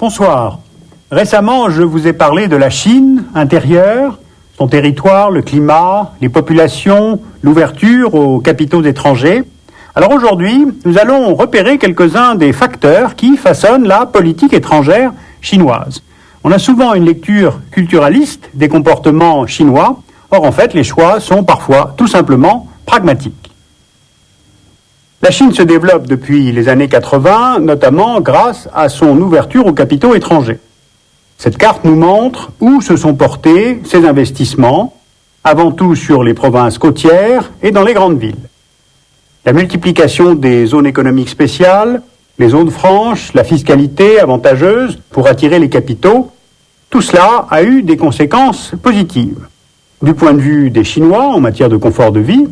Bonsoir. Récemment, je vous ai parlé de la Chine intérieure, son territoire, le climat, les populations, l'ouverture aux capitaux étrangers. Alors aujourd'hui, nous allons repérer quelques-uns des facteurs qui façonnent la politique étrangère chinoise. On a souvent une lecture culturaliste des comportements chinois. Or, en fait, les choix sont parfois tout simplement pragmatiques. La Chine se développe depuis les années 80, notamment grâce à son ouverture aux capitaux étrangers. Cette carte nous montre où se sont portés ces investissements, avant tout sur les provinces côtières et dans les grandes villes. La multiplication des zones économiques spéciales, les zones franches, la fiscalité avantageuse pour attirer les capitaux, tout cela a eu des conséquences positives. Du point de vue des Chinois en matière de confort de vie,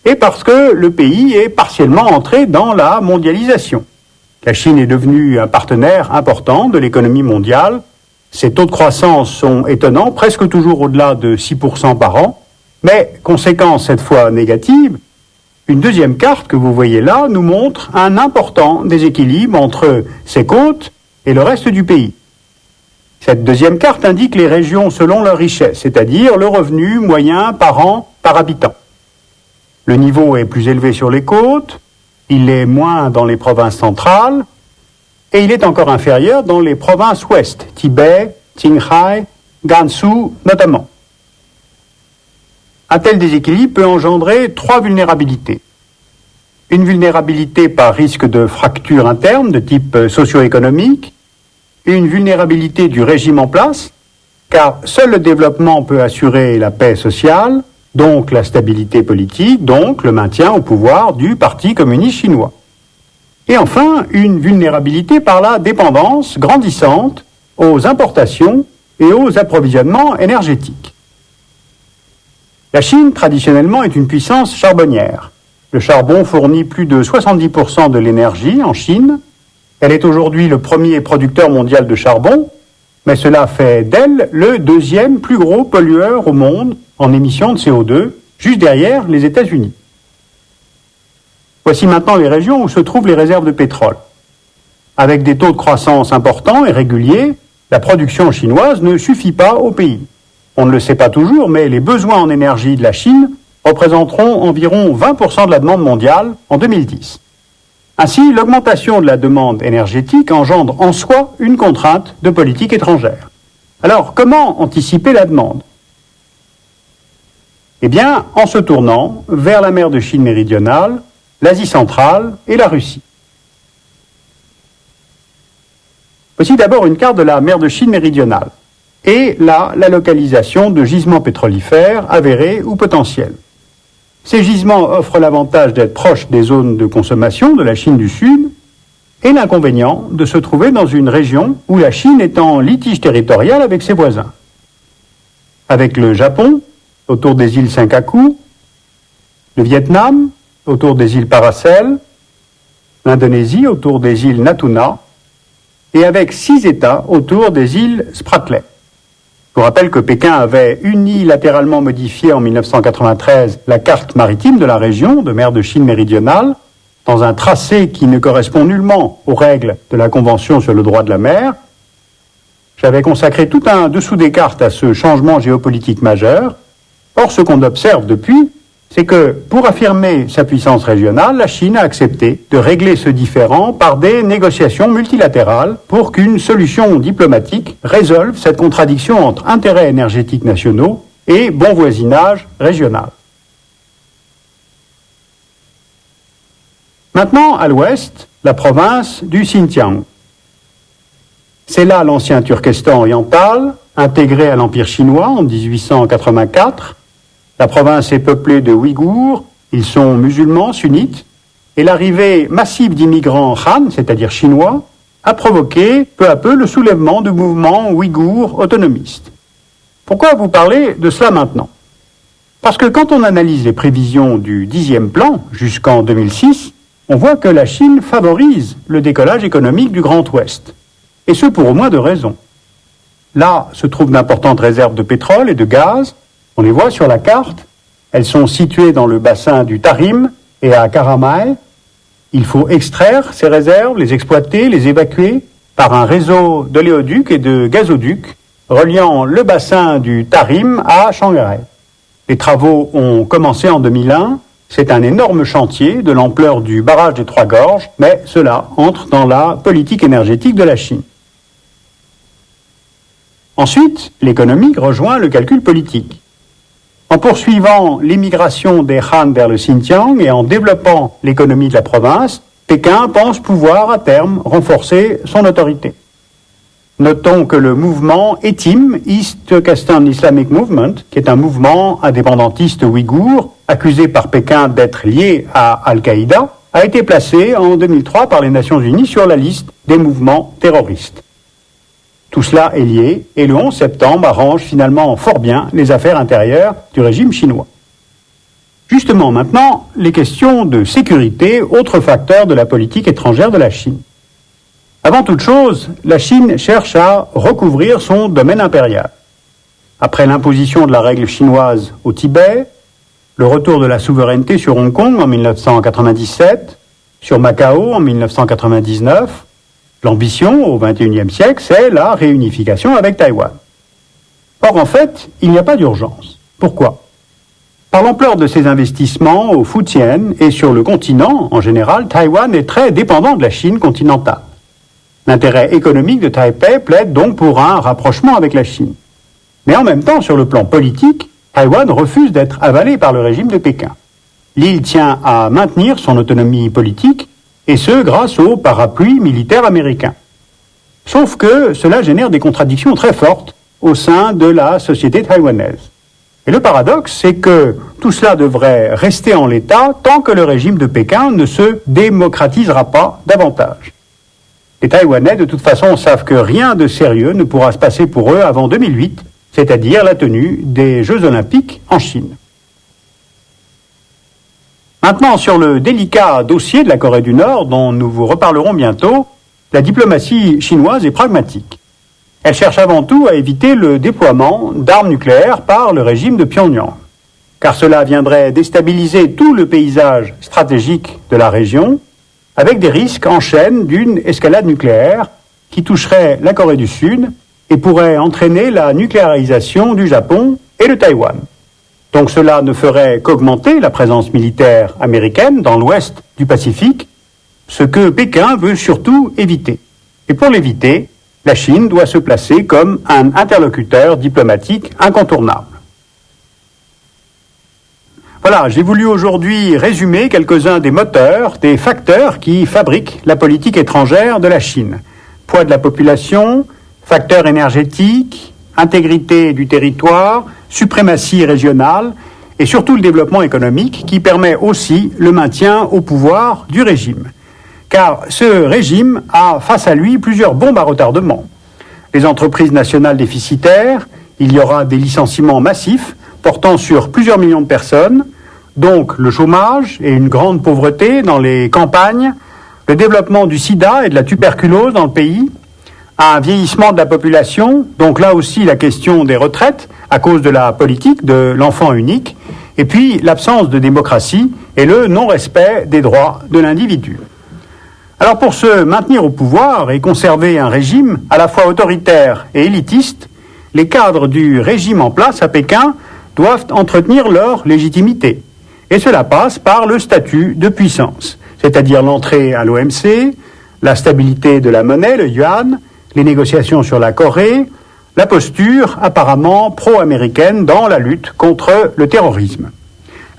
et parce que le pays est partiellement entré dans la mondialisation. La Chine est devenue un partenaire important de l'économie mondiale. Ses taux de croissance sont étonnants, presque toujours au-delà de 6% par an. Mais, conséquence cette fois négative, une deuxième carte que vous voyez là nous montre un important déséquilibre entre ses côtes et le reste du pays. Cette deuxième carte indique les régions selon leur richesse, c'est-à-dire le revenu moyen par an par habitant. Le niveau est plus élevé sur les côtes, il est moins dans les provinces centrales, et il est encore inférieur dans les provinces ouest, Tibet, Qinghai, Gansu notamment. Un tel déséquilibre peut engendrer trois vulnérabilités. Une vulnérabilité par risque de fracture interne de type socio-économique, une vulnérabilité du régime en place, car seul le développement peut assurer la paix sociale, donc la stabilité politique, donc le maintien au pouvoir du Parti communiste chinois. Et enfin, une vulnérabilité par la dépendance grandissante aux importations et aux approvisionnements énergétiques. La Chine, traditionnellement, est une puissance charbonnière. Le charbon fournit plus de 70% de l'énergie en Chine. Elle est aujourd'hui le premier producteur mondial de charbon, mais cela fait d'elle le deuxième plus gros pollueur au monde en émissions de CO2, juste derrière les États-Unis. Voici maintenant les régions où se trouvent les réserves de pétrole. Avec des taux de croissance importants et réguliers, la production chinoise ne suffit pas au pays. On ne le sait pas toujours, mais les besoins en énergie de la Chine représenteront environ 20% de la demande mondiale en 2010. Ainsi, l'augmentation de la demande énergétique engendre en soi une contrainte de politique étrangère. Alors, comment anticiper la demande ? Eh bien, en se tournant vers la mer de Chine méridionale, l'Asie centrale et la Russie. Voici d'abord une carte de la mer de Chine méridionale. Et là, la localisation de gisements pétrolifères avérés ou potentiels. Ces gisements offrent l'avantage d'être proches des zones de consommation de la Chine du Sud et l'inconvénient de se trouver dans une région où la Chine est en litige territorial avec ses voisins. Avec le Japon, autour des îles Senkaku, le Vietnam, autour des îles Paracel, l'Indonésie, autour des îles Natuna, et avec 6 États autour des îles Spratly. Je vous rappelle que Pékin avait unilatéralement modifié en 1993 la carte maritime de la région de mer de Chine méridionale, dans un tracé qui ne correspond nullement aux règles de la Convention sur le droit de la mer. J'avais consacré tout un dessous des cartes à ce changement géopolitique majeur. Or, ce qu'on observe depuis, c'est que pour affirmer sa puissance régionale, la Chine a accepté de régler ce différend par des négociations multilatérales pour qu'une solution diplomatique résolve cette contradiction entre intérêts énergétiques nationaux et bon voisinage régional. Maintenant, à l'ouest, la province du Xinjiang. C'est là l'ancien Turkestan oriental, intégré à l'Empire chinois en 1884. La province est peuplée de Ouïghours, ils sont musulmans sunnites, et l'arrivée massive d'immigrants Han, c'est-à-dire chinois, a provoqué peu à peu le soulèvement du mouvement ouïghour autonomiste. Pourquoi vous parler de cela maintenant ? Parce que quand on analyse les prévisions du 10e plan jusqu'en 2006, on voit que la Chine favorise le décollage économique du Grand Ouest, et ce pour au moins 2 raisons. Là se trouvent d'importantes réserves de pétrole et de gaz. On les voit sur la carte. Elles sont situées dans le bassin du Tarim et à Karamay. Il faut extraire ces réserves, les exploiter, les évacuer. par un réseau d'oléoducs et de gazoducs reliant le bassin du Tarim à Shanghai. Les travaux ont commencé en 2001. C'est un énorme chantier de l'ampleur du barrage des Trois Gorges, mais cela entre dans la politique énergétique de la Chine. Ensuite, l'économie rejoint le calcul politique. En poursuivant l'émigration des Han vers le Xinjiang et en développant l'économie de la province, Pékin pense pouvoir à terme renforcer son autorité. Notons que le mouvement ETIM, East Turkestan Islamic Movement, qui est un mouvement indépendantiste ouïghour, accusé par Pékin d'être lié à Al-Qaïda, a été placé en 2003 par les Nations Unies sur la liste des mouvements terroristes. Tout cela est lié et le 11 septembre arrange finalement fort bien les affaires intérieures du régime chinois. Justement maintenant, les questions de sécurité, autre facteur de la politique étrangère de la Chine. Avant toute chose, la Chine cherche à recouvrir son domaine impérial. Après l'imposition de la règle chinoise au Tibet, le retour de la souveraineté sur Hong Kong en 1997, sur Macao en 1999, l'ambition au XXIe siècle, c'est la réunification avec Taïwan. Or, en fait, il n'y a pas d'urgence. Pourquoi ? Par l'ampleur de ses investissements au Fujian et sur le continent, en général, Taïwan est très dépendant de la Chine continentale. L'intérêt économique de Taipei plaide donc pour un rapprochement avec la Chine. Mais en même temps, sur le plan politique, Taïwan refuse d'être avalé par le régime de Pékin. L'île tient à maintenir son autonomie politique, et ce, grâce au parapluie militaire américain. Sauf que cela génère des contradictions très fortes au sein de la société taïwanaise. Et le paradoxe, c'est que tout cela devrait rester en l'état tant que le régime de Pékin ne se démocratisera pas davantage. Les Taïwanais, de toute façon, savent que rien de sérieux ne pourra se passer pour eux avant 2008, c'est-à-dire la tenue des Jeux Olympiques en Chine. Maintenant, sur le délicat dossier de la Corée du Nord, dont nous vous reparlerons bientôt, la diplomatie chinoise est pragmatique. Elle cherche avant tout à éviter le déploiement d'armes nucléaires par le régime de Pyongyang, car cela viendrait déstabiliser tout le paysage stratégique de la région, avec des risques en chaîne d'une escalade nucléaire qui toucherait la Corée du Sud et pourrait entraîner la nucléarisation du Japon et de Taïwan. Donc cela ne ferait qu'augmenter la présence militaire américaine dans l'ouest du Pacifique, ce que Pékin veut surtout éviter. Et pour l'éviter, la Chine doit se placer comme un interlocuteur diplomatique incontournable. Voilà, j'ai voulu aujourd'hui résumer quelques-uns des moteurs, des facteurs qui fabriquent la politique étrangère de la Chine. Poids de la population, facteurs énergétiques, intégrité du territoire, suprématie régionale et surtout le développement économique qui permet aussi le maintien au pouvoir du régime. Car ce régime a face à lui plusieurs bombes à retardement. Les entreprises nationales déficitaires, il y aura des licenciements massifs portant sur plusieurs millions de personnes, donc le chômage et une grande pauvreté dans les campagnes, le développement du sida et de la tuberculose dans le pays, un vieillissement de la population, donc là aussi la question des retraites à cause de la politique de l'enfant unique, et puis l'absence de démocratie et le non-respect des droits de l'individu. Alors pour se maintenir au pouvoir et conserver un régime à la fois autoritaire et élitiste, les cadres du régime en place à Pékin doivent entretenir leur légitimité. Et cela passe par le statut de puissance, c'est-à-dire l'entrée à l'OMC, la stabilité de la monnaie, le yuan, les négociations sur la Corée, la posture apparemment pro-américaine dans la lutte contre le terrorisme.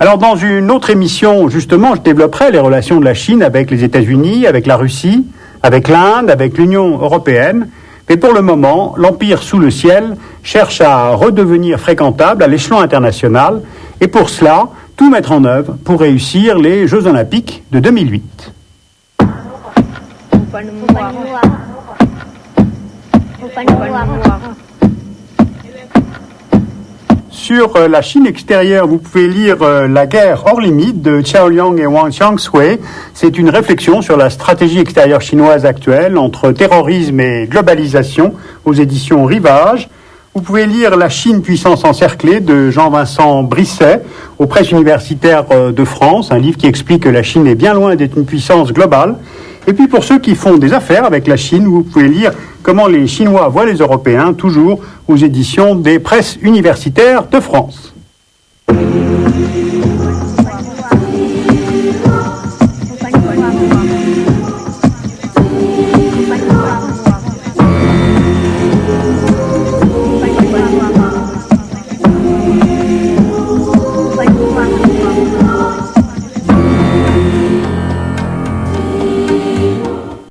Alors dans une autre émission, justement, je développerai les relations de la Chine avec les États-Unis, avec la Russie, avec l'Inde, avec l'Union européenne. Mais pour le moment, l'empire sous le ciel cherche à redevenir fréquentable à l'échelon international et pour cela, tout mettre en œuvre pour réussir les Jeux Olympiques de 2008. Sur la Chine extérieure, vous pouvez lire La guerre hors limite de Chao Liang et Wang Xiangshui. C'est une réflexion sur la stratégie extérieure chinoise actuelle entre terrorisme et globalisation aux éditions Rivage. Vous pouvez lire La Chine puissance encerclée de Jean-Vincent Brisset aux presses universitaires de France, un livre qui explique que la Chine est bien loin d'être une puissance globale. Et puis pour ceux qui font des affaires avec la Chine, vous pouvez lire Comment les Chinois voient les Européens, toujours aux éditions des Presses universitaires de France.